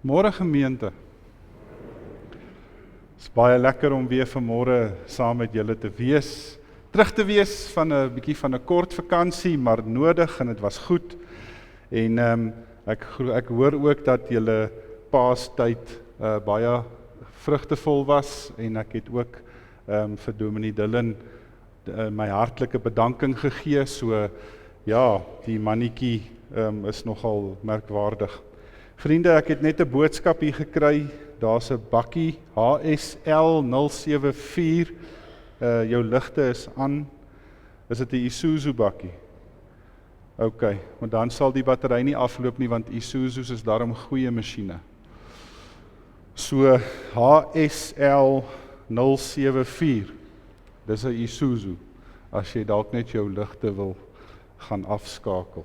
Môre gemeente. Het is baie lekker om weer vanmôre saam met julle te wees. Terug te wees van 'n bietjie van 'n kort vakansie, maar nodig en dit was goed. En ek hoor ook dat julle Paastyd baie vrugtevol was en ek het ook vir Dominee Dillon my hartlike bedanking gegee. So ja, die mannetjie is nogal merkwaardig. Vriende, ek het net 'n boodskap hier gekry. Daar's 'n bakkie HSL 074. Jou ligte is aan. Is dit 'n Isuzu bakkie? OK, maar dan sal die battery nie afloop nie, want Isuzu's is daarom goeie masjiene. So HSL 074. Dis 'n Isuzu as jy dalk net jou ligte wil gaan afskakel.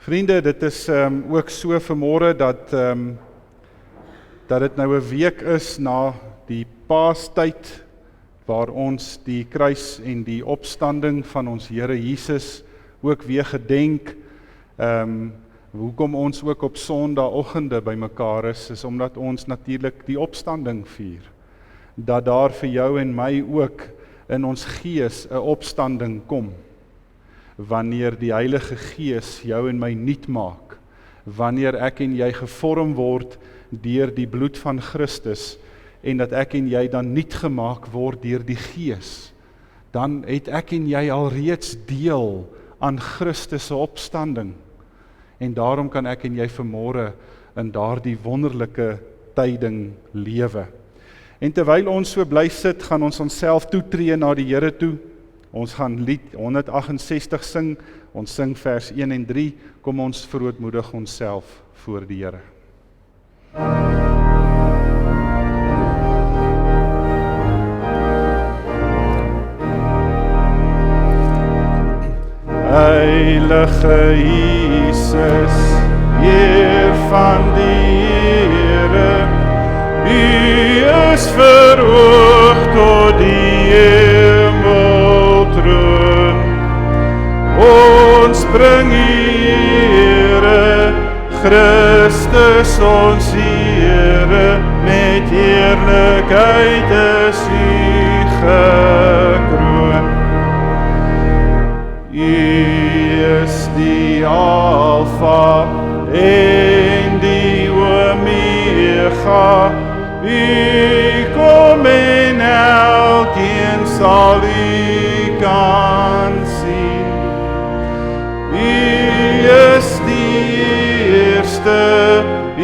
Vriende, dit is ook so vanmôre dat dit nou 'n week is na die Paastyd waar ons die kruis en die opstanding van ons Here Jesus ook weer gedenk. Hoekom ons ook op Sondagoggende bymekaar is omdat ons natuurlik die opstanding vier. Dat daar vir jou en my ook in ons gees 'n opstanding kom. Wanneer die Heilige Gees jou en my nuut maak, wanneer ek en jy gevorm word deur die bloed van Christus, en dat ek en jy dan nuut gemaak word deur die Gees, dan het ek en jy alreeds deel aan Christus se opstanding, en daarom kan ek en jy vanmôre in daardie wonderlike tyding lewe. En terwyl ons so bly sit, gaan ons onsself toetree na die Here toe. Ons gaan lied 168 sing, ons sing vers 1 en 3, kom ons verootmoedig onsself voor die Here. Heilige Jesus, Heer van die Here, U is verhoog tot die hemeltroon. Ons bring Here, Christus ons Here, met heerlikheid is U gekroon. U is die Alfa en die Omega, U kom en elkeen sal U kan sien. U is die eerste, U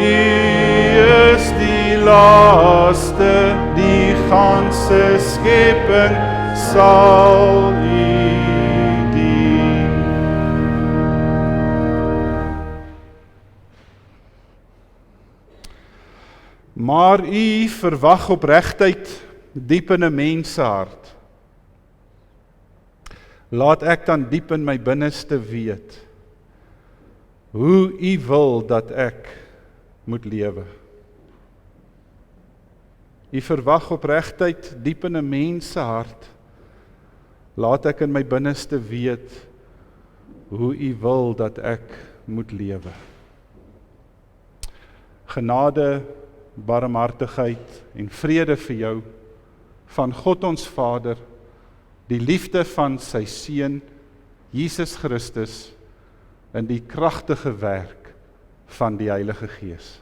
is die laaste, die ganse skepping sal U dien. Maar U verwag opregtheid diep in 'n mensehart. Laat ek dan diep in my binneste weet hoe U wil dat ek moet lewe. U verwag opregtheid diep in 'n mensehart. Laat ek in my binneste weet hoe U wil dat ek moet lewe. Genade, barmhartigheid en vrede vir jou van God ons Vader, die liefde van sy Seun Jesus Christus in die kragtige werk van die Heilige Gees.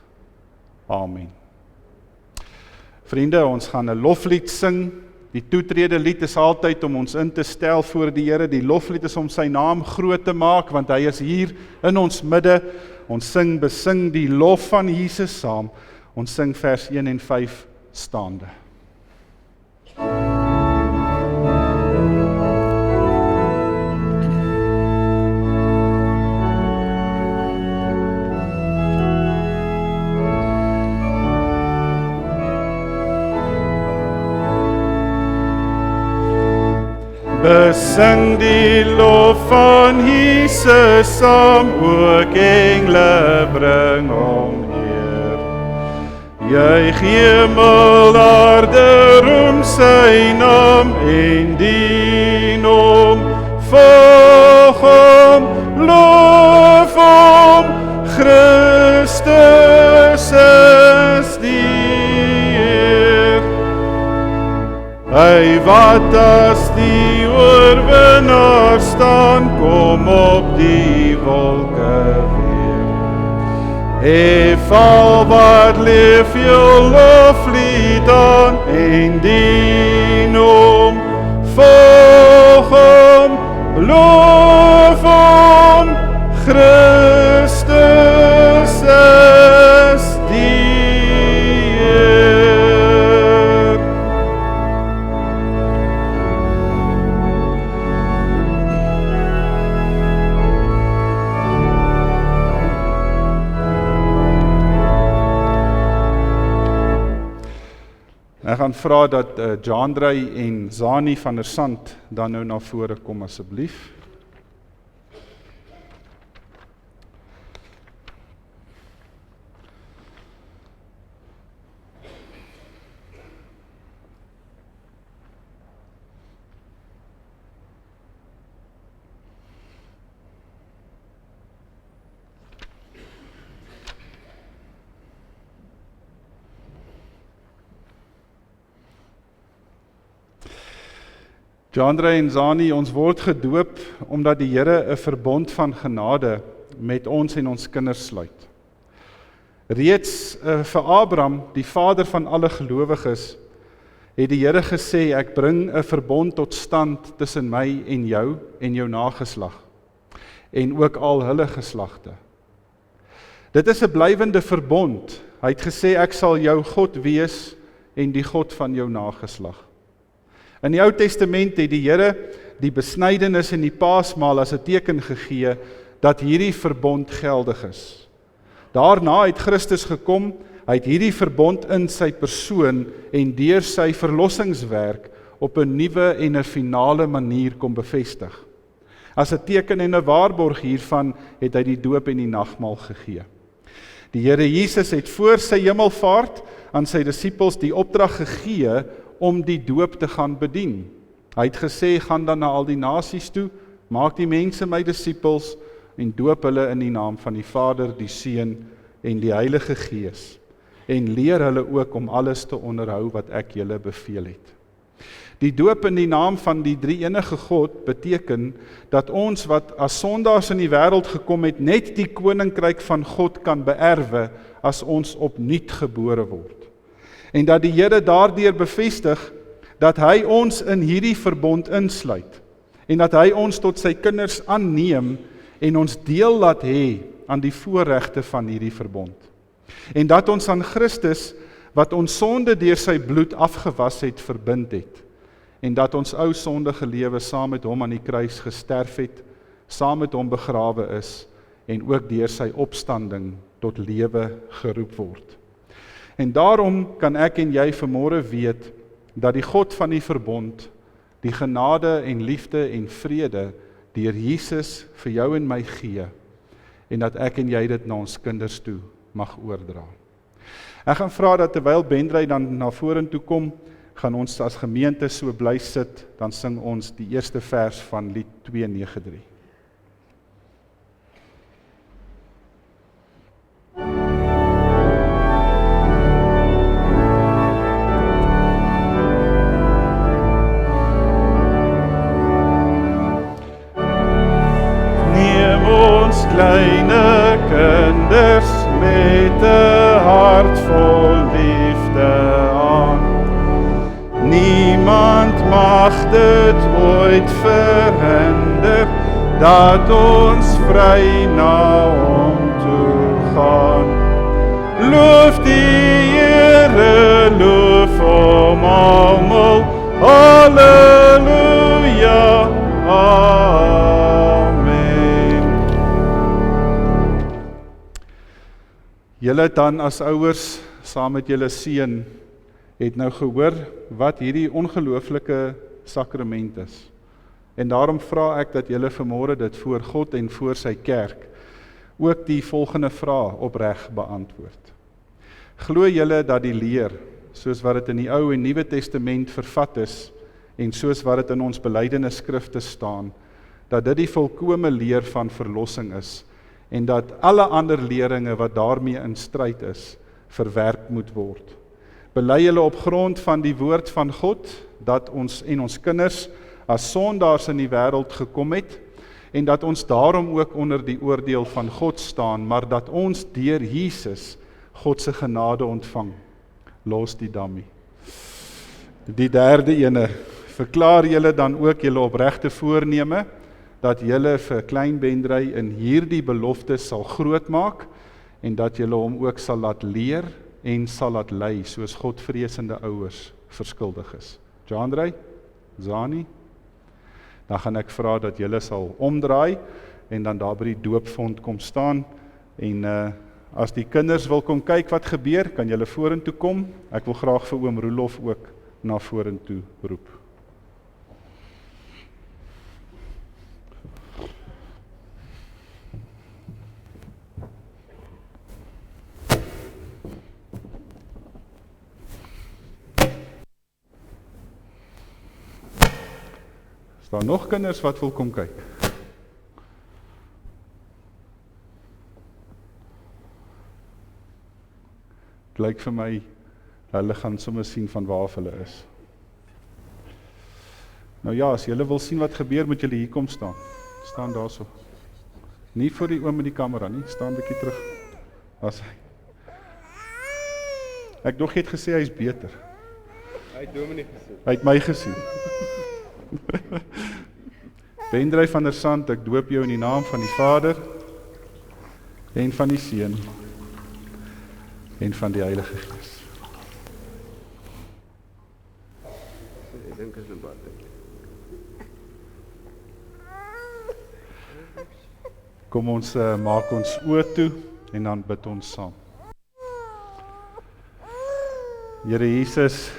Amen. Vriende, ons gaan 'n loflied sing. Die toetrede lied is altyd om ons in te stel voor die Here. Die loflied is om sy naam groot te maak, want hy is hier in ons midde. Ons besing die lof van Jesus saam. Ons sing vers 1 en 5 staande. Besing die lof van Jesus saam, ook engle bring hom eer. Juich hemel, aarde, roem sy naam en dien hom, volg hom, loof hom, Hy wat as die oorwinnaar staan, kom op die wolke weer. Hef al wat leef jou loflied aan, en dien hom, volg hom, loof hom, Christus is die Heer. Ek gaan vra dat Jandrey en Zani van der Sand dan nou na vore kom asseblief. Jandrey en Zani, ons word gedoop omdat die Here 'n verbond van genade met ons en ons kinders sluit. Reeds vir Abraham, die vader van alle gelowiges, het die Here gesê, ek bring 'n verbond tot stand tussen my en jou nageslag, en ook al hulle geslagte. Dit is 'n blywende verbond. Hy het gesê, ek sal jou God wees en die God van jou nageslag. In die Ou Testament het die Here die besnydenis en die paasmaal as 'n teken gegee dat hierdie verbond geldig is. Daarna het Christus gekom, hy het hierdie verbond in sy persoon en deur sy verlossingswerk op 'n nuwe en 'n finale manier kom bevestig. As 'n teken en 'n waarborg hiervan het hy die doop en die nagmaal gegee. Die Here Jesus het voor sy hemelvaart aan sy disippels die opdrag gegee om die doop te gaan bedien. Hy het gesê, gaan dan na al die nasies toe, maak die mense my disippels en doop hulle in die naam van die Vader, die Seun en die Heilige Gees en leer hulle ook om alles te onderhou wat ek julle beveel het. Die doop in die naam van die drie-enige God beteken dat ons wat as sondaars in die wêreld gekom het, net die koninkryk van God kan beerwe as ons opnuut gebore word. En dat die Here daardeur bevestig dat hy ons in hierdie verbond insluit en dat hy ons tot sy kinders aanneem en ons deel laat hê aan die voorregte van hierdie verbond. En dat ons aan Christus, wat ons sonde deur sy bloed afgewas het, verbind het. En dat ons ou sondige lewe saam met hom aan die kruis gesterf het, saam met hom begrawe is en ook deur sy opstanding tot lewe geroep word. En daarom kan ek en jy vanmôre weet dat die God van die verbond, die genade en liefde en vrede deur Jesus vir jou en my gee en dat ek en jy dit na ons kinders toe mag oordra. Ek gaan vra dat terwyl Bendrey dan na vorentoe kom, gaan ons as gemeente so bly sit, dan sing ons die eerste vers van lied 293. Kleine kinders met 'n hart vol liefde aan. Niemand mag dit ooit verhinder dat ons vry na hom toe gaan. Loof die Here, loof hom almal, halleluja, julle dan as ouers, saam met julle seun, het nou gehoor wat hierdie ongelooflike sakrament is. En daarom vra ek dat julle vanmôre dit voor God en voor sy kerk ook die volgende vraag opreg beantwoord. Glo julle dat die leer, soos wat dit in die Ou en Nuwe Testament vervat is, en soos wat dit in ons belydenisskrifte staan, dat dit die volkome leer van verlossing is, en dat alle ander leringe wat daarmee in stryd is, verwerp moet word. Bely julle op grond van die woord van God, dat ons en ons kinders as sondaars in die wêreld gekom het, en dat ons daarom ook onder die oordeel van God staan, maar dat ons deur Jesus God se genade ontvang. Los die dammie. Die derde ene, verklaar julle dan ook julle opregte voorneme, dat julle vir Klein Bendrey in hierdie belofte sal grootmaak, en dat julle hom ook sal laat leer, en sal laat lei, soos Godvreesende ouers verskuldig is. Jandrey, Zani, dan gaan ek vra dat julle sal omdraai, en dan daar by die doopvond kom staan, en as die kinders wil kom kyk wat gebeur, kan julle vorentoe kom. Ek wil graag vir oom Roelof ook na vorentoe roep. Is daar nog kinders wat wil kom kyk? Het lyk vir my, hulle gaan sommer sien van waar hulle is. Nou ja, as julle wil sien wat gebeur, moet julle hier kom staan. Staan daar so. Nie voor die oom met die kamera nie, staan 'n bietjie terug. As hy. Ek dog jy het gesê hy is beter. Hy het Dominee gesien. Hy het my gesien. Bendrey van der Sand, ek doop jou in die naam van die Vader, en van die Seun, en van die Heilige Gees. Ek dink is 'n bad. Kom ons maak ons oë toe, en dan bid ons saam. Here Jesus,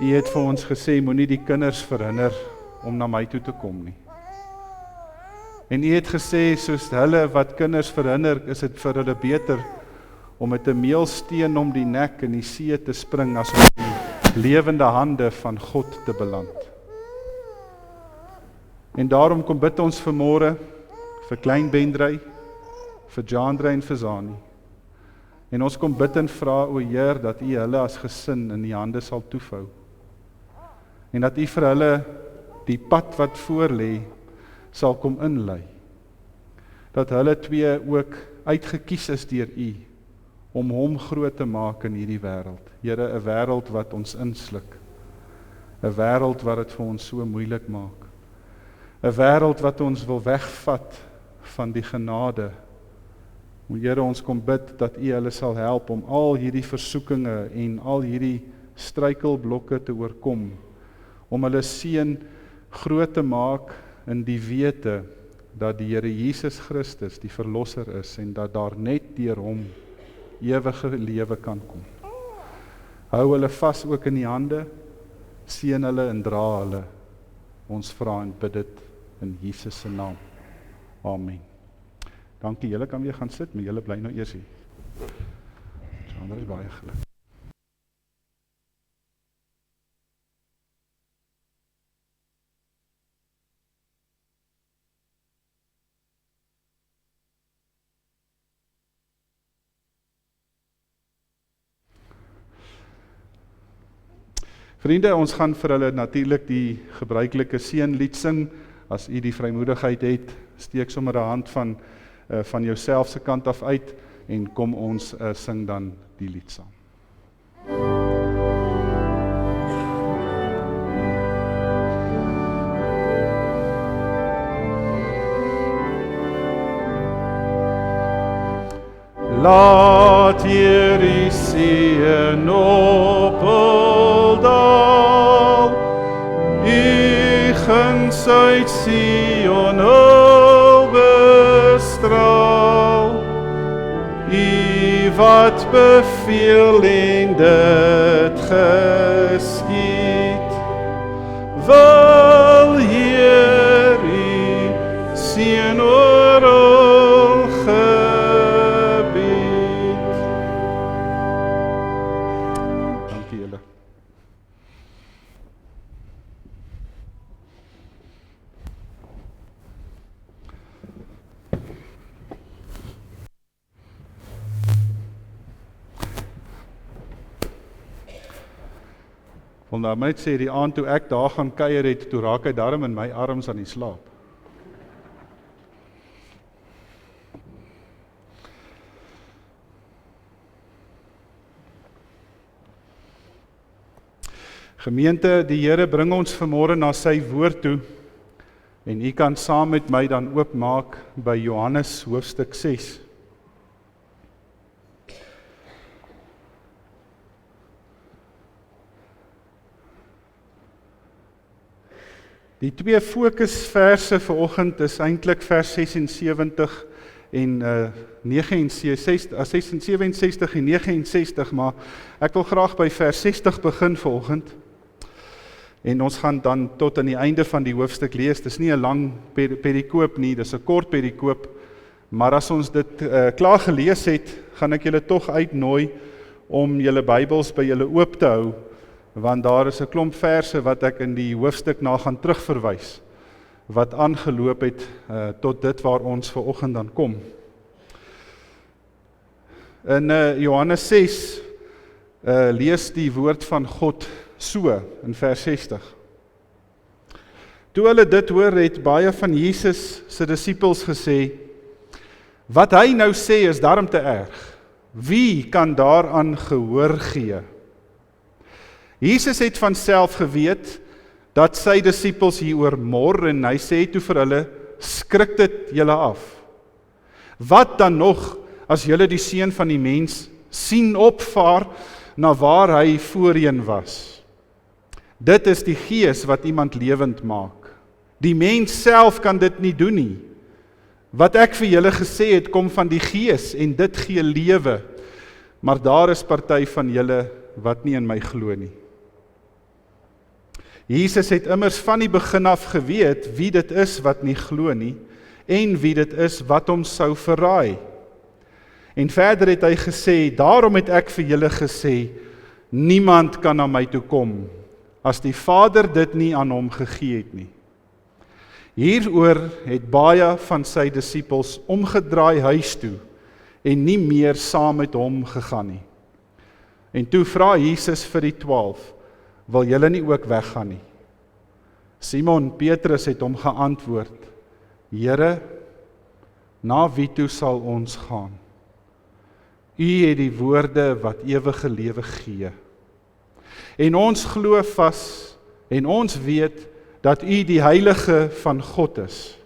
U het vir ons gesê, moenie die kinders verhinder om na my toe te kom nie. En U het gesê, soos hulle wat kinders verhinder, is dit vir hulle beter om met 'n meelsteen om die nek in die see te spring, as om die lewende hande van God te beland. En daarom kom bid ons vanmôre vir Klein Bendrey, vir Jandrey en vir Zani. En ons kom bid en vra, o Heer, dat U hulle as gesin in die hande sal toevou. En dat U vir hulle die pad wat voor lê, sal kom inlei. Dat hulle twee ook uitgekies is deur U, om hom groot te maak in hierdie wêreld. Here, 'n wêreld wat ons insluk. 'n Wêreld wat dit vir ons so moeilik maak. 'n Wêreld wat ons wil wegvat van die genade. O Here, ons kom bid dat U hulle sal help om al hierdie versoekinge en al hierdie struikelblokke te oorkom, om hulle seun groot te maak in die wete dat die Here Jesus Christus die verlosser is, en dat daar net deur hom ewige lewe kan kom. Hou hulle vas ook in die hande, seën hulle en dra hulle. Ons vra en bid dit in Jesus se naam. Amen. Dankie, julle kan weer gaan sit, maar julle bly nou eers hier. Ander is baie geluk. Vriende, ons gaan vir hulle natuurlik die gebruikelike seënlied sing. As u die vrymoedigheid het, steek sommer 'n hand van jouself se kant af uit, en kom ons sing dan die lied saam. Laat hierdie seën opdaal, U guns uit Sion bestraal, U wat beveel en dit geskied, wil Heer U seën oor al gebied. Dankie julle. Wil nou net sê, die aand toe ek daar gaan kuier het, toe raak hy daarom in my arms aan die slaap. Gemeente, die Here bring ons vanmôre na sy woord toe, en u kan saam met my dan oopmaak by Johannes hoofstuk 6. Die twee fokusverse vanoggend is eintlik vers 76 en 67 en 69, maar ek wil graag by vers 60 begin vanoggend. En ons gaan dan tot aan die einde van die hoofstuk lees. Dis nie 'n lang perikoop nie, dis 'n kort perikoop, maar as ons dit klaar gelees het, gaan ek julle tog uitnooi om julle Bybels by julle oop te hou, want daar is 'n klomp verse wat ek in die hoofstuk na gaan terugverwys, wat aangeloop het tot dit waar ons vanoggend dan kom. In Johannes 6 lees die woord van God so, in vers 60. Toe hulle dit hoor, het baie van Jesus se disippels gesê, wat hy nou sê is daarom te erg. Wie kan daaraan gehoor gee? Jesus het van self geweet dat sy disippels hieroor mor en hy sê toe vir hulle, skrik dit julle af. Wat dan nog as julle die seun van die mens sien opvaar na waar hy voorheen was? Dit is die gees wat iemand lewend maak. Die mens self kan dit nie doen nie. Wat ek vir julle gesê het, kom van die gees en dit gee lewe. Maar daar is party van julle wat nie in my glo nie. Jesus het immers van die begin af geweet wie dit is wat nie glo nie en wie dit is wat hom sou verraai. En verder het hy gesê, daarom het ek vir julle gesê, niemand kan na my toe kom as die Vader dit nie aan hom gegee het nie. Hieroor het baie van sy disippels omgedraai huis toe en nie meer saam met hom gegaan nie. En toe vra Jesus vir die 12, wil julle nie ook weggaan nie? Simon Petrus het hom geantwoord, Here, na wie toe sal ons gaan? U het die woorde wat ewige lewe gee. En ons glo vas, en ons weet, dat u die heilige van God is.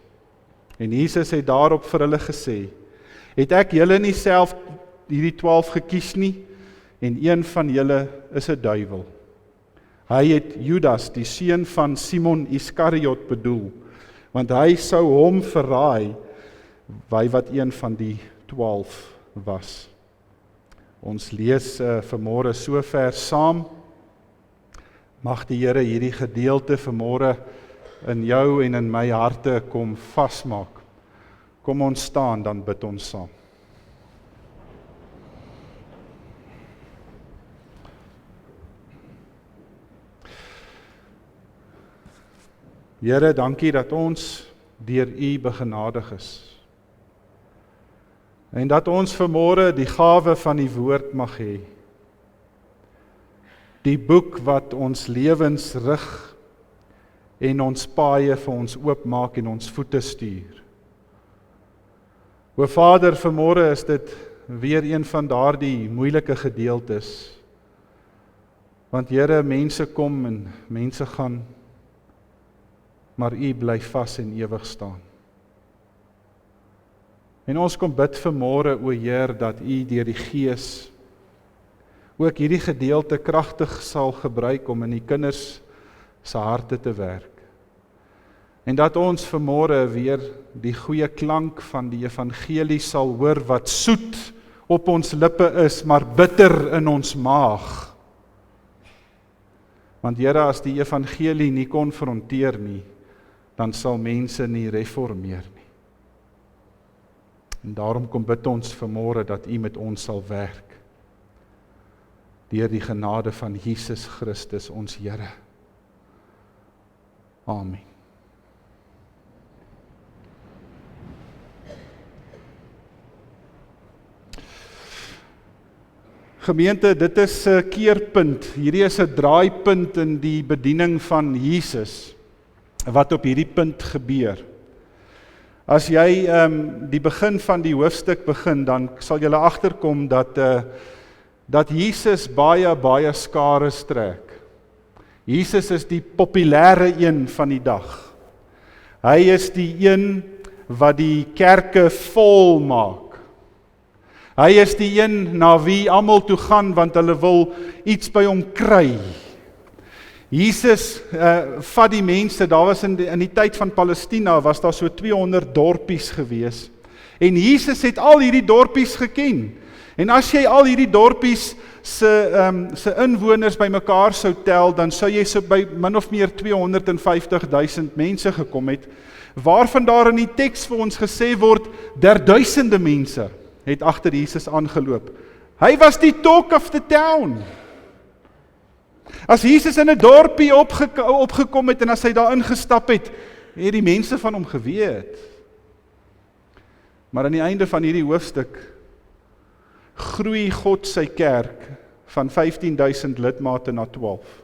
En Jesus het daarop vir hulle gesê, het ek julle nie self hierdie 12 gekies nie, en een van julle is 'n duiwel. Hy het Judas, die seun van Simon Iskariot bedoel, want hy sou hom verraai, wat een van die 12 was. Ons lees vanmôre so ver saam. Mag die Here hierdie gedeelte vanmôre in jou en in my harte kom vasmaak. Kom ons staan, dan bid ons saam. Here, dankie dat ons deur U begenadig is. En dat ons vanmôre die gawe van die woord mag hê. Die boek wat ons lewens rig en ons paaie vir ons oopmaak en ons voete stuur. O Vader, vanmôre is dit weer een van daardie moeilike gedeeltes. Want Here, mense kom en mense gaan, maar U bly vas en ewig staan. En ons kom bid vanmôre, o Heer, dat U deur die Gees ook hierdie gedeelte kragtig sal gebruik om in die kinders se harte te werk. En dat ons vanmôre weer die goeie klank van die evangelie sal hoor wat soet op ons lippe is, maar bitter in ons maag. Want Here, as die evangelie nie konfronteer nie, dan sal mense nie reformeer nie. En daarom kom bid ons vanmôre dat U met ons sal werk. Deur die genade van Jesus Christus ons Here. Amen. Gemeente, dit is 'n keerpunt. Hierdie is 'n draaipunt in die bediening van Jesus, wat op hierdie punt gebeur. As jy die begin van die hoofstuk begin, dan sal jy agterkom dat Jesus baie skare trek. Jesus is die populêre een van die dag. Hy is die een wat die kerke vol maak. Hy is die een na wie almal toe gaan, want hulle wil iets by hom kry. Jesus vat die mense, daar was in die tyd van Palestina, was daar so 200 dorpies gewees. En Jesus het al hierdie dorpies geken. En as jy al hierdie dorpies se inwoners bymekaar sou tel, dan sou jy so by min of meer 250.000 mense gekom het, waarvan daar in die teks vir ons gesê word, duisende mense het agter Jesus aangeloop. Hy was die talk of the town. As Jesus in 'n dorpie opgekom het en as hy daar ingestap het die mense van hom geweet. Maar aan die einde van hierdie hoofstuk groei God sy kerk van 15.000 lidmate na 12.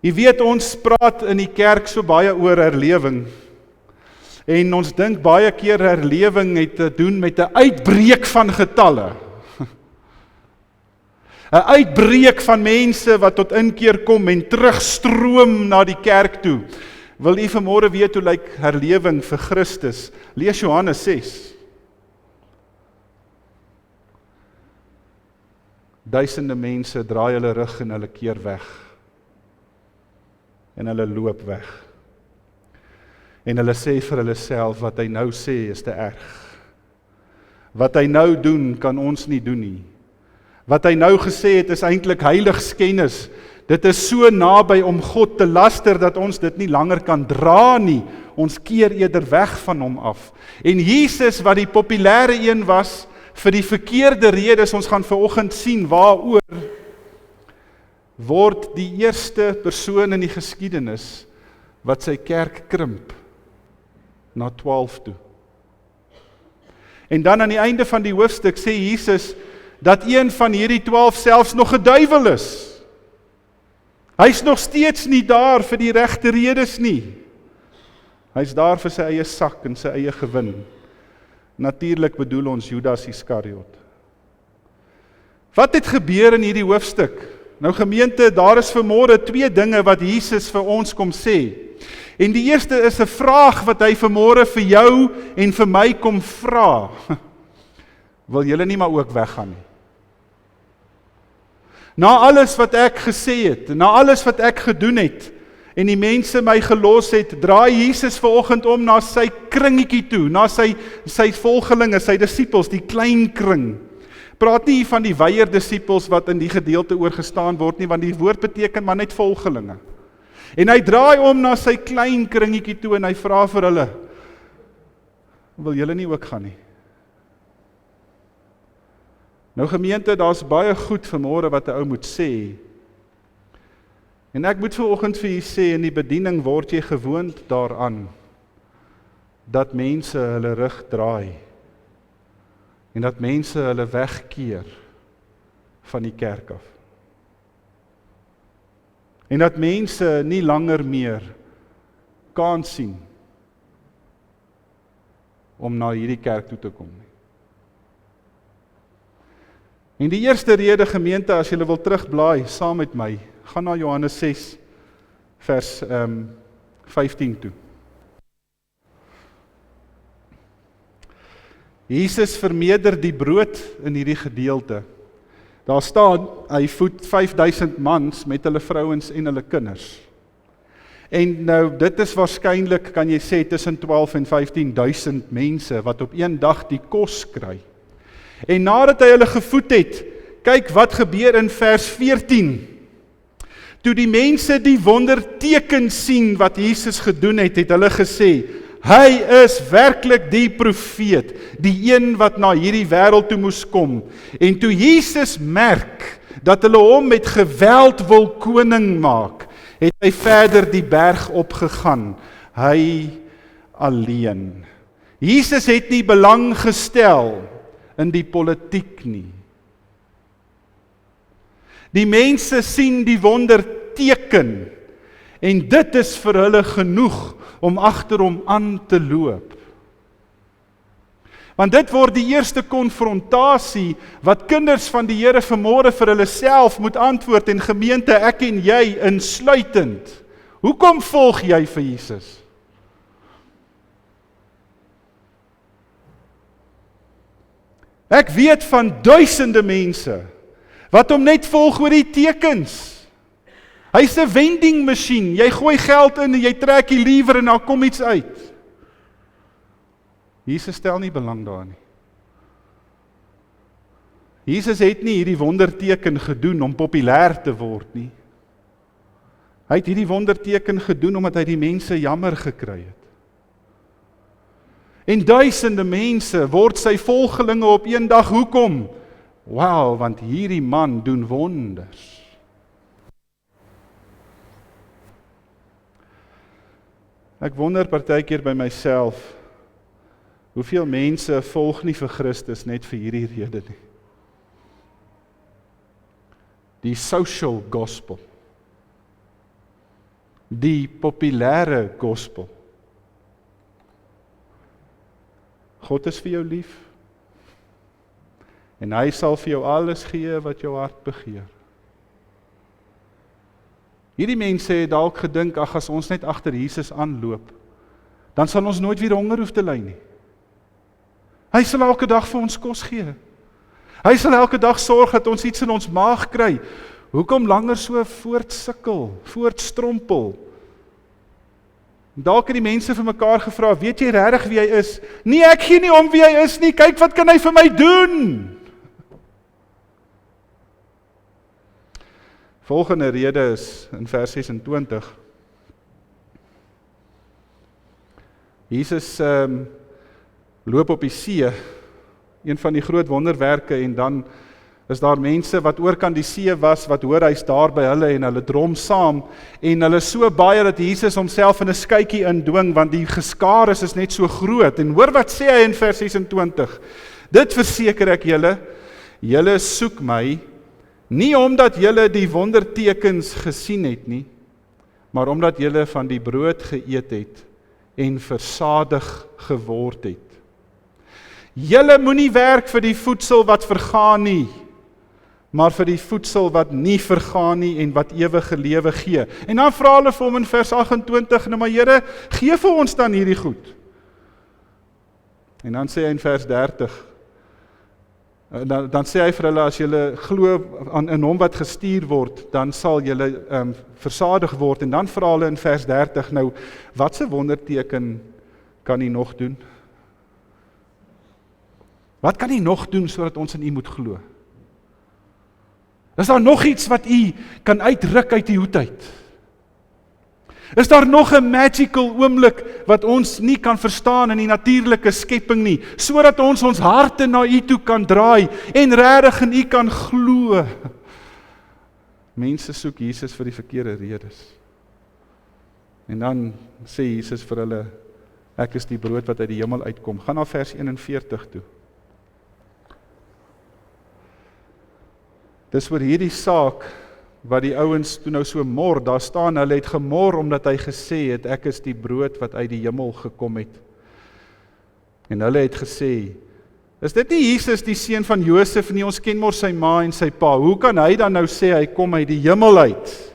Jy weet, ons praat in die kerk so baie oor herlewing. En ons dink baie keer herlewing het te doen met 'n uitbreek van getalle. 'n Uitbreek van mense wat tot inkeer kom en terugstroom na die kerk toe. Wil u vanmôre weet hoe lyk herlewing vir Christus? Lees Johannes 6. Duisende mense draai hulle rug en hulle keer weg. En hulle loop weg. En hulle sê vir hulle self, wat hy nou sê is te erg. Wat hy nou doen, kan ons nie doen nie. Wat hy nou gesê het, is eintlik heiligskennis. Dit is so naby om God te laster, dat ons dit nie langer kan dra nie. Ons keer eerder weg van hom af. En Jesus, wat die populêre een was, vir die verkeerde redes, ons gaan vanoggend sien waaroor, word die eerste persoon in die geskiedenis, wat sy kerk krimp, na 12 toe. En dan aan die einde van die hoofstuk sê Jesus, dat een van hierdie 12 selfs nog 'n duiwel is. Hy's nog steeds nie daar vir die regte redes nie. Hy's daar vir sy eie sak en sy eie gewin. Natuurlik bedoel ons Judas Iskariot. Wat het gebeur in hierdie hoofstuk? Nou gemeente, daar is vanmôre 2 dinge wat Jesus vir ons kom sê. En die eerste is 'n vraag wat hy vanmôre vir jou en vir my kom vra. Wil julle nie maar ook weggaan nie? Na alles wat ek gesê het, na alles wat ek gedoen het, en die mense my gelos het, draai Jesus vanoggend om na sy kringetjie toe, na sy volgelinge, sy disippels, die klein kring. Praat nie van die weier disippels wat in die gedeelte oorgestaan word nie, want die woord beteken maar net volgelinge. En hy draai om na sy klein kringetjie toe en hy vra vir hulle, wil julle nie ook gaan nie? Nou gemeente, daar's baie goed vanmôre wat 'n ou moet sê. En ek moet vanoggend vir julle sê, in die bediening word jy gewoond daaraan, dat mense hulle rug draai, en dat mense hulle wegkeer van die kerk af. En dat mense nie langer meer kan sien om na hierdie kerk toe te kom nie. En die eerste rede, gemeente, as julle wil terugblaai saam met my, gaan na Johannes 6 vers 15 toe. Jesus vermeerder die brood in hierdie gedeelte. Daar staan, hy voed 5000 mans met hulle vrouens en hulle kinders. En nou, dit is waarskynlik, kan jy sê, tussen 12 en 15.000 mense, wat op een dag die kos kry. En nadat hy hulle gevoed het, kyk wat gebeur in vers 14. Toe die mense die wonderteken sien wat Jesus gedoen het, het hulle gesê, hy is werklik die profeet, die een wat na hierdie wêreld toe moes kom. En toe Jesus merk dat hulle hom met geweld wil koning maak, het hy verder die berg opgegaan, hy alleen. Jesus het nie belang gestel in die politiek nie. Die mense sien die wonderteken en dit is vir hulle genoeg om agter hom aan te loop. Want dit word die eerste konfrontasie wat kinders van die Here vanmôre vir hulle self moet antwoord en gemeente, ek en jy insluitend. Hoekom volg jy vir Jesus? Ek weet van duisende mense wat hom net volg oor die tekens. Hy's 'n vending masjien. Jy gooi geld in en jy trek die lewer en daar kom iets uit. Jesus stel nie belang daarin nie. Jesus het nie hierdie wonderteken gedoen om populêr te word nie. Hy het hierdie wonderteken gedoen omdat hy die mense jammer gekry het. En duisende mense word sy volgelinge op een dag. Hoekom? Wow, want hierdie man doen wonders. Ek wonder partykeer by myself, hoeveel mense volg nie vir Christus net vir hierdie rede nie. Die social gospel. Die populêre gospel. God is vir jou lief. En hy sal vir jou alles gee wat jou hart begeer. Hierdie mense het dalk gedink, ag as ons net agter Jesus aanloop, dan sal ons nooit weer honger hoef te ly nie. Hy sal elke dag vir ons kos gee. Hy sal elke dag sorg dat ons iets in ons maag kry. Hoekom langer so voortsukkel, voortstrompel? Dalk het die mense vir mekaar gevra, weet jy regtig wie hy is? Nee, ek gee nie om wie hy is nie, kyk wat kan hy vir my doen? Volgende rede is in vers 26. Jesus loop op die see, een van die groot wonderwerke, en dan is daar mense wat oorkant die see was, wat hoor hy's daar by hulle en hulle drom saam, en hulle so baie dat Jesus homself in 'n skytjie indwing, want die geskare is net so groot. En hoor wat sê hy in vers 26, dit verseker ek julle, julle soek my, nie omdat julle die wondertekens gesien het nie, maar omdat julle van die brood geëet het en versadig geword het. Julle moenie werk vir die voedsel wat vergaan nie, maar vir die voedsel wat nie vergaan nie en wat ewige lewe gee. En dan vra hulle vir hom in vers 28, nou maar Here, gee vir ons dan hierdie goed. En dan sê hy in vers 30, dan sê hy vir hulle, as julle glo in hom wat gestuur word, dan sal julle versadig word. En dan vra hulle in vers 30, nou, wat 'n wonderteken kan hy nog doen? Wat kan hy nog doen sodat ons in u moet glo? Is daar nog iets wat u kan uitruk uit die hoed uit? Is daar nog 'n magical oomblik wat ons nie kan verstaan in die natuurlike skepping nie, sodat ons ons harte na u toe kan draai en regtig in u kan glo? Mense soek Jesus vir die verkeerde redes. En dan sê Jesus vir hulle, ek is die brood wat uit die hemel uitkom. Gaan na vers 41 toe. Dis oor hierdie saak wat die ouens toe nou so mor, daar staan, hulle het gemor omdat hy gesê het, ek is die brood wat uit die hemel gekom het. En hulle het gesê, is dit nie Jesus die seun van Josef nie, ons ken mos sy ma en sy pa, hoe kan hy dan nou sê, hy kom uit die hemel uit?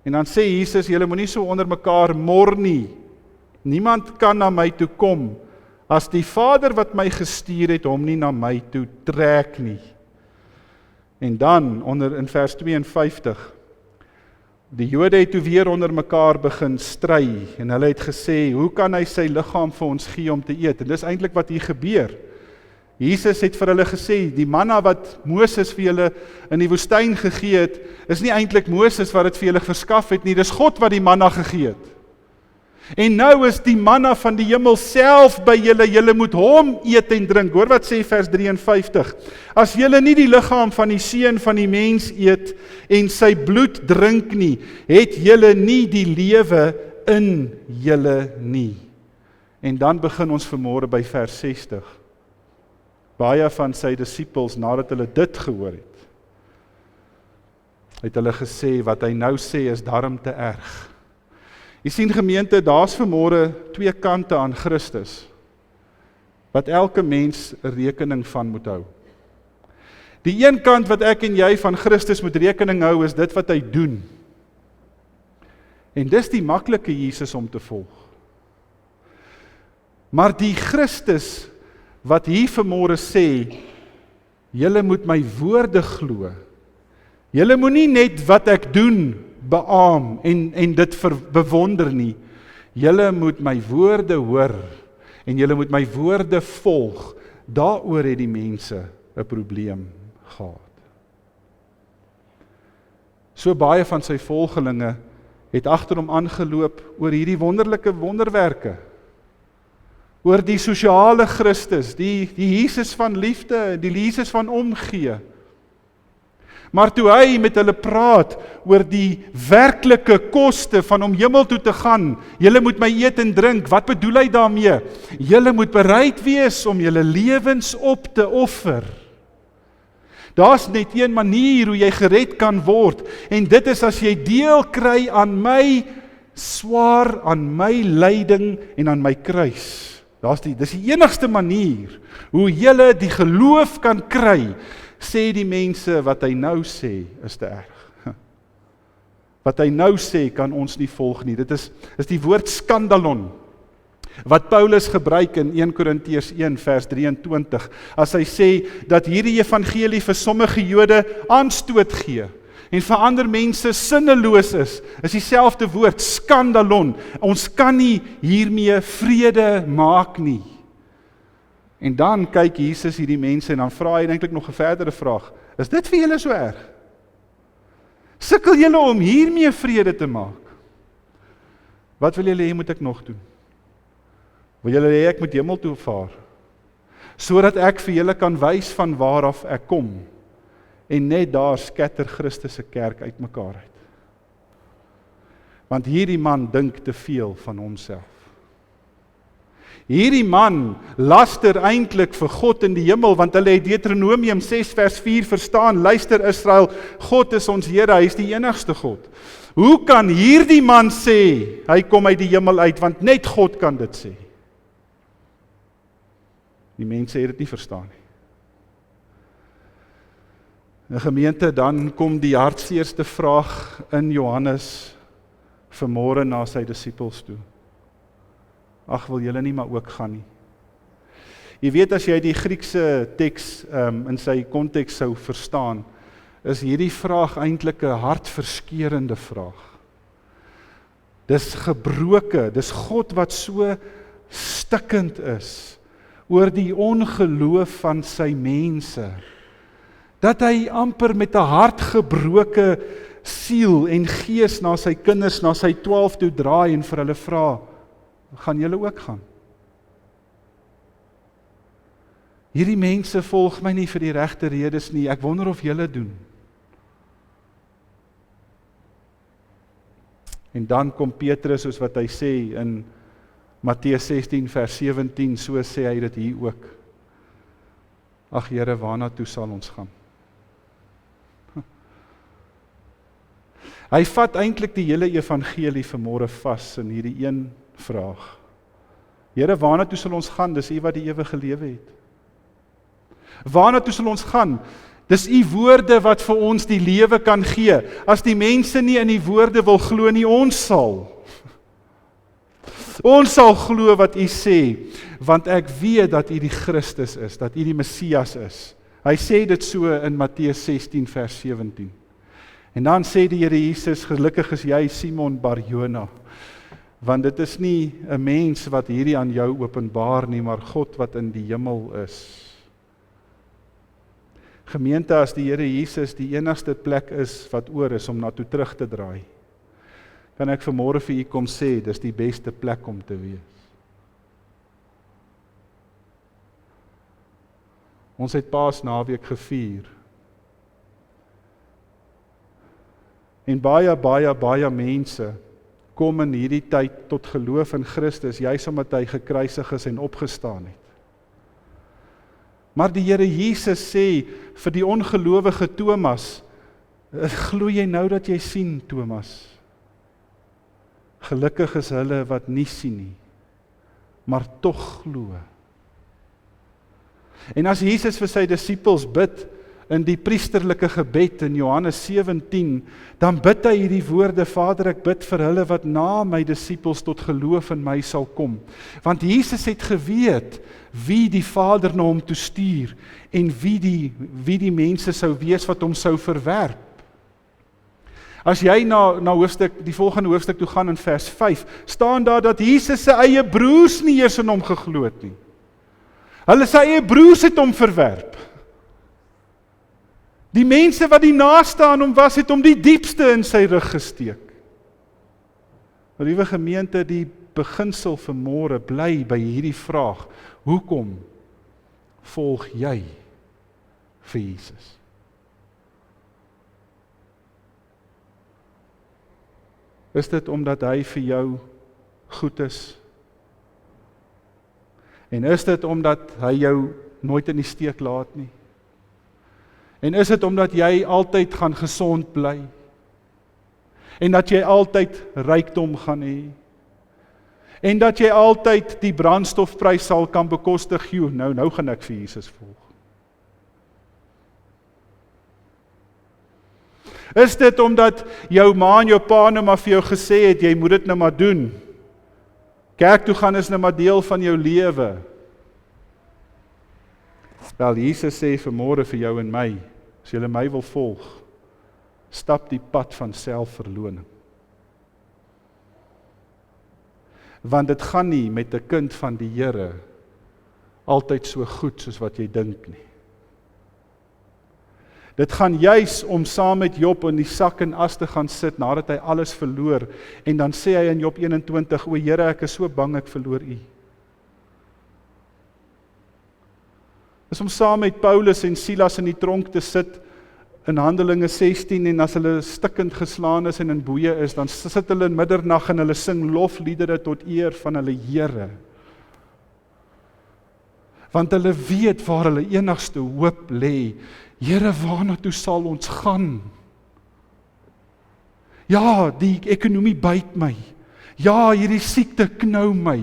En dan sê Jesus, julle moenie so onder mekaar mor nie, niemand kan na my toe kom, as die Vader wat my gestuur het, hom nie na my toe trek nie. En dan, in vers 52, die Jode het toe weer onder mekaar begin stry, en hulle het gesê, hoe kan hy sy liggaam vir ons gee om te eet? En dis eintlik wat hier gebeur. Jesus het vir hulle gesê, die manna wat Moses vir julle in die woestyn gegee het, is nie eintlik Moses wat dit vir julle verskaf het nie, dis God wat die manna gegee het. En nou is die manna van die hemel self by julle, julle moet hom eet en drink. Hoor wat sê vers 53. As julle nie die liggaam van die seun van die mens eet en sy bloed drink nie, het julle nie die lewe in julle nie. En dan begin ons vanmôre by vers 60. Baie van sy disippels, nadat hulle dit gehoor het, het hulle gesê, wat hy nou sê is darm te erg. Jy sien gemeente, daar's vanmôre twee kante aan Christus, wat elke mens 'n rekening van moet hou. Die een kant wat ek en jy van Christus moet rekening hou, is dit wat hy doen. En dis die maklike Jesus om te volg. Maar die Christus wat hier vanmôre sê, julle moet my woorde glo. Julle moet nie net wat ek doen beaam en dit bewonder nie. Julle moet my woorde hoor en julle moet my woorde volg. Daaroor het die mense 'n probleem gehad. So baie van sy volgelinge het agter hom aangeloop oor hierdie wonderlike wonderwerke. Oor die sosiale Christus, die Jesus van liefde, die Jesus van omgee. Maar toe hy met hulle praat oor die werklike koste van om hemel toe te gaan, julle moet my eet en drink, wat bedoel hy daarmee? Julle moet bereid wees om julle lewens op te offer. Daar's net een manier hoe jy gered kan word, en dit is as jy deel kry aan my swaar, aan my lyding en aan my kruis. Dis die enigste manier hoe jy die geloof kan kry, sê die mense wat hy nou sê is te erg. Wat hy nou sê kan ons nie volg nie. Dit is die woord skandalon, wat Paulus gebruik in 1 Korintiërs 1 vers 23, as hy sê dat hierdie evangelie vir sommige Jode aanstoot gee, en vir ander mense sinneloos is dieselfde woord, skandalon. Ons kan nie hiermee vrede maak nie. En dan kyk Jesus hierdie mense en dan vra hy eintlik nog 'n verdere vraag. Is dit vir julle so erg? Sukkel julle om hiermee vrede te maak? Wat wil julle hê moet ek nog doen? Wil julle hê ek moet hemel toe vaar? Sodat ek vir julle kan wys van waar af ek kom. En net daar skatter Christus se kerk uitmekaar uit. Want hierdie man dink te veel van homself. Hierdie man laster eintlik vir God in die hemel, want hulle het Deuteronomium 6 vers 4 verstaan, luister Israel, God is ons Here, hy is die enigste God. Hoe kan hierdie man sê, hy kom uit die hemel uit, want net God kan dit sê? Die mense het dit nie verstaan nie. 'n Gemeente, dan kom die hartseerste vraag in Johannes vanmôre na sy disippels toe. Ag, wil julle nie maar ook gaan nie? Jy weet, as jy die Griekse teks in sy konteks sou verstaan, is hierdie vraag eintlik 'n hartverskeurende vraag. Dis gebroke, dis God wat so stikkend is oor die ongeloof van sy mense, dat hy amper met 'n hartgebroke siel en gees na sy kinders, na sy 12 toe draai en vir hulle vra, gaan julle ook gaan? Hierdie mense volg my nie vir die regte redes nie, ek wonder of julle doen. En dan kom Petrus, soos wat hy sê in Matteus 16 vers 17, so sê hy dit hier ook. Ag Here, waarna toe sal ons gaan? Hy vat eintlik die hele evangelie vanmôre vas in hierdie een vraag. Here, waarna toe sal ons gaan? Dis U wat die ewige lewe het. Waarna toe sal ons gaan? Dis U woorde wat vir ons die lewe kan gee. As die mense nie in die woorde wil glo nie, ons sal. Ons sal glo wat U sê, want ek weet dat U die Christus is, dat U die Messias is. Hy sê dit so in Matteus 16 vers 17. En dan sê die Here Jesus, gelukkig is jy Simon Bar-Jona, want dit is nie 'n mens wat hierdie aan jou openbaar nie, maar God wat in die hemel is. Gemeente, as die Here Jesus die enigste plek is wat oor is om na toe terug te draai, kan ek vanmôre vir u kom sê, dis die beste plek om te wees. Ons het Paasnaweek gevier. En baie mense kom in hierdie tyd tot geloof in Christus, juis omdat hy gekruisig is en opgestaan het. Maar die Here Jesus sê vir die ongelowige Thomas, Glo jy nou dat jy sien, Thomas? Gelukkig is hulle wat nie sien nie, maar tog glo. En as Jesus vir sy disippels bid in die priesterlike gebed in Johannes 17, dan bid hy hierdie woorde: Vader, ek bid vir hulle wat na my disippels tot geloof in my sal kom. Want Jesus het geweet wie die Vader na hom toe stuur en wie die mense sou wees wat hom sou verwerp. As jy na die volgende hoofstuk toe gaan in vers 5, staan daar dat Jesus sy eie broers nie eers in hom geglo het nie. Hulle sy eie broers het hom verwerp. Die mense wat die naaste aan hom was, het hom die diepste in sy rug gesteek. Liewe gemeente, die beginsel vanmôre bly by hierdie vraag: hoekom volg jy vir Jesus? Is dit omdat hy vir jou goed is? En is dit omdat hy jou nooit in die steek laat nie? En is dit omdat jy altyd gaan gesond bly? En dat jy altyd rykdom gaan hê? En dat jy altyd die brandstofprys sal kan bekostig? Nou gaan ek vir Jesus volg. Is dit omdat jou ma en jou pa nou maar vir jou gesê het, jy moet dit nou maar doen? Kerk toe gaan is nou maar deel van jou lewe. Wel, Jesus sê vanmôre vir jou en my, as jy my wil volg, stap die pad van selfverloning. Want dit gaan nie met 'n kind van die Here altyd so goed soos wat jy dink nie. Dit gaan juis om saam met Job in die sak en as te gaan sit nadat hy alles verloor, en dan sê hy in Job 21, o Here, ek is so bang ek verloor U. Dis om saam met Paulus en Silas in die tronk te sit in Handelinge 16, en as hulle stikkend geslaan is en in boeye is, dan sit hulle in middernag en hulle sing lofliedere tot eer van hulle Here. Want hulle weet waar hulle enigste hoop lê. Here, waarna toe sal ons gaan? Ja, die ekonomie byt my. Ja, hierdie siekte knou my.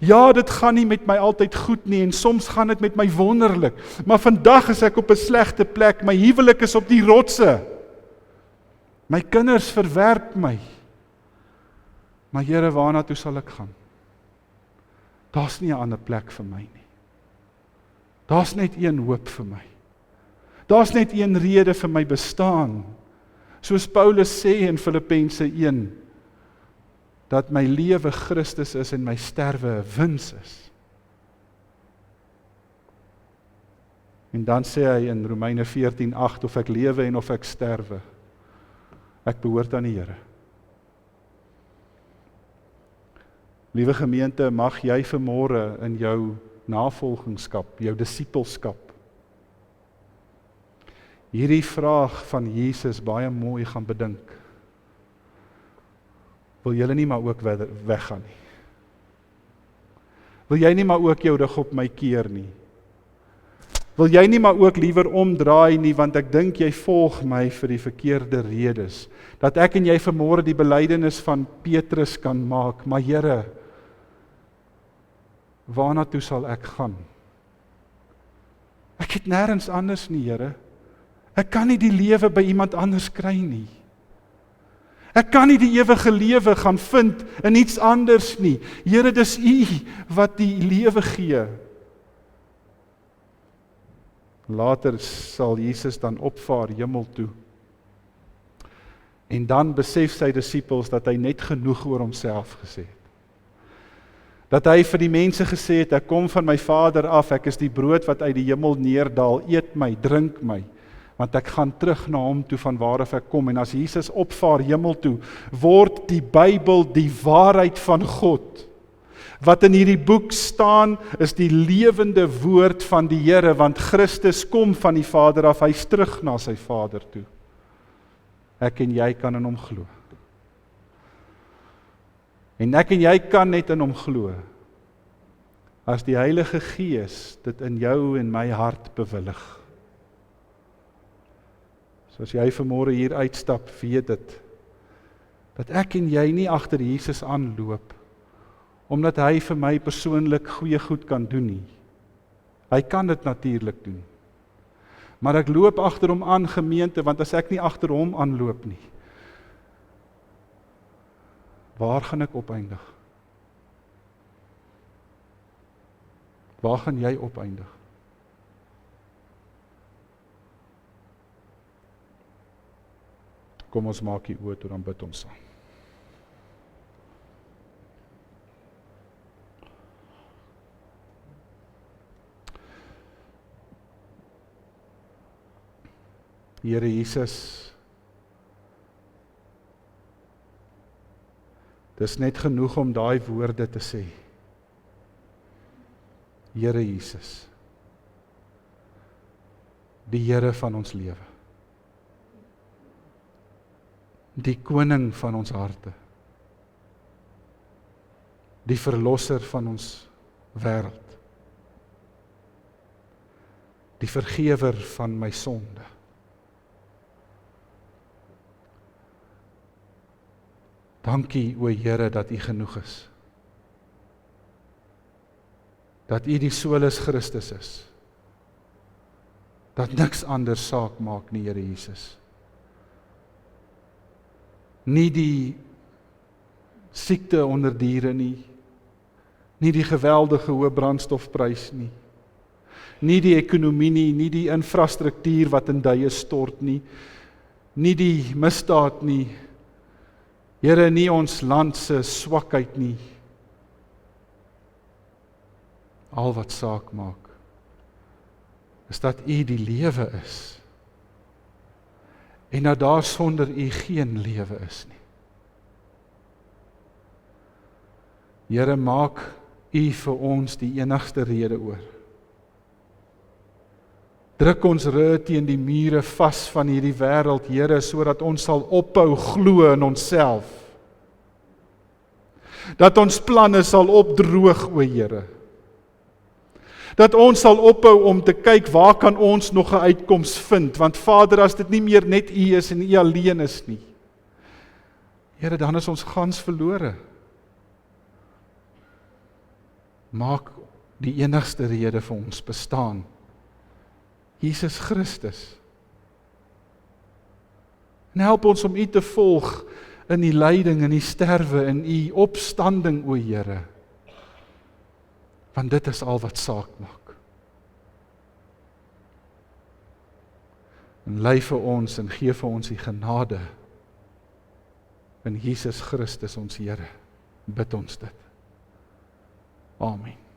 Ja, dit gaan nie met my altyd goed nie, en soms gaan dit met my wonderlik. Maar vandag is ek op 'n slegte plek. My huwelik is op die rotse. My kinders verwerp my. Maar Here, waarna toe sal ek gaan? Daar's nie 'n ander plek vir my nie. Daar's net een hoop vir my. Daar's net een rede vir my bestaan. Soos Paulus sê in Filippense 1, dat my lewe Christus is en my sterwe 'n wins is. En dan sê hy in Romeine 14:8, of ek lewe en of ek sterwe, ek behoort aan die Here. Liewe gemeente, mag jy vanmôre in jou navolgingskap, jou disippelskap, hierdie vraag van Jesus baie mooi gaan bedink. Wil julle nie maar ook weggaan nie? Wil jy nie maar ook jou rug op my keer nie? Wil jy nie maar ook liewer omdraai nie, want ek dink jy volg my vir die verkeerde redes, dat ek en jy vanmôre die belydenis van Petrus kan maak, maar Here, waarna toe sal ek gaan? Ek het nêrens anders nie, Here. Ek kan nie die lewe by iemand anders kry nie. Ek kan nie die ewige lewe gaan vind in iets anders nie. Here, dis U wat die lewe gee. Later sal Jesus dan opvaar hemel toe. En dan besef sy disippels dat hy net genoeg oor homself gesê het. Dat hy vir die mense gesê het, ek kom van my Vader af, ek is die brood wat uit die hemel neerdal, eet my, drink my, want ek gaan terug na hom toe van waarof ek kom. En as Jesus opvaar hemel toe, word die Bybel die waarheid van God. Wat in hierdie boek staan, is die lewende woord van die Here, want Christus kom van die Vader af, hy's terug na sy Vader toe. Ek en jy kan in hom glo. En ek en jy kan net in hom glo, as die Heilige Gees dit in jou en my hart bewillig. So as jy vanmôre hier uitstap, weet dit, dat ek en jy nie agter Jesus aanloop, omdat hy vir my persoonlik goeie goed kan doen nie. Hy kan dit natuurlik doen. Maar ek loop agter hom aan, gemeente, want as ek nie agter hom aanloop nie, waar gaan ek opeindig? Waar gaan jy opeindig? Kom ons maak die oë toe, dan bid ons saam. Here Jesus, dis net genoeg om daai woorde te sê. Here Jesus, die Here van ons lewe, die koning van ons harte, die verlosser van ons wêreld, die vergewer van my sonde. Dankie, o Here, dat U genoeg is. Dat U die solus Christus is. Dat niks anders saak maak nie, Here Jesus. Nie die siekte onder diere nie, nie die geweldige hoë brandstofprys nie, nie die ekonomie nie, nie die infrastruktuur wat in duie stort nie, nie die misdaad nie, Here, nie ons land se swakheid nie. Al wat saak maak, is dat U die lewe is, en dat daar sonder U geen lewe is nie. Here, maak U vir ons die enigste rede oor. Druk ons rug teen die mure vas van hierdie wêreld, Here, sodat ons sal ophou glo in onsself. Dat ons planne sal opdroog, o Here. Dat ons sal ophou om te kyk, waar kan ons nog 'n uitkoms vind? Want Vader, as dit nie meer net U is en U alleen is nie, Here, dan is ons gans verlore. Maak die enigste rede vir ons bestaan, Jesus Christus. En help ons om U te volg in die lyding, in die sterwe, in U opstanding, o Here. Want dit is al wat saak maak. En lei vir ons en gee vir ons die genade in Jesus Christus ons Here. Bid ons dit. Amen.